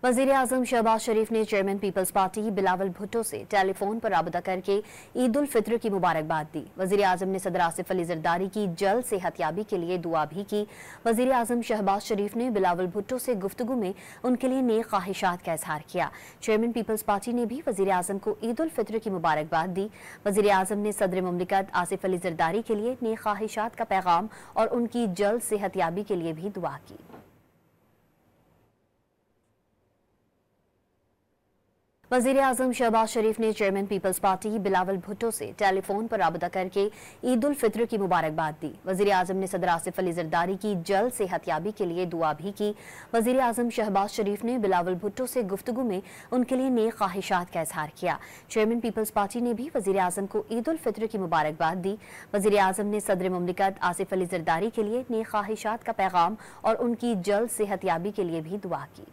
वज़ीर-ए-आज़म शहबाज शरीफ ने chairman Peoples Party Bilawal Bhutto से टेलीफोन पर राबता करके ईद उल फित्र की मुबारकबाद दी। वज़ीर-ए-आज़म ने सदर आसिफ अली ज़रदारी की जल्द सेहतयाबी के लिए दुआ भी की। वज़ीर-ए-आज़म शहबाज शरीफ ने बिलावल भुट्टो से गुफ्तगू में उनके लिए नेक ख्वाहिशात का इजहार किया। चेयरमैन पीपल्स पार्टी ने भी वज़ीर-ए-आज़म को ईद उल फित्र की मुबारकबाद दी। वज़ीर-ए-आज़म ने सदर मुमलिकत आसिफ अली ज़रदारी के लिए नेक ख्वाहिशात का पैगाम और उनकी जल्द सेहतयाबी के लिए भी दुआ की। वज़ीर-ए-आज़म शहबाज शरीफ ने chairman Peoples Party Bilawal Bhutto से टेलीफोन पर राबता करके ईद उल फित्र की मुबारकबाद दी। वज़ीर-ए-आज़म ने सदर आसिफ अली ज़रदारी की जल्द सेहतयाबी के लिए दुआ भी की। वज़ीर-ए-आज़म शहबाज शरीफ ने बिलावल भुट्टो से गुफ्तगू में उनके लिए नेक ख्वाहिशात का इजहार किया। चेयरमैन पीपल्स पार्टी ने भी वज़ीर-ए-आज़म को ईद उल फित्र की मुबारकबाद दी। वज़ीर-ए-आज़म ने सदर मुमलिकत आसिफ अली ज़रदारी के लिए नेक ख्वाहिशात का पैगाम और उनकी जल्द सेहतयाबी के लिए भी दुआ की।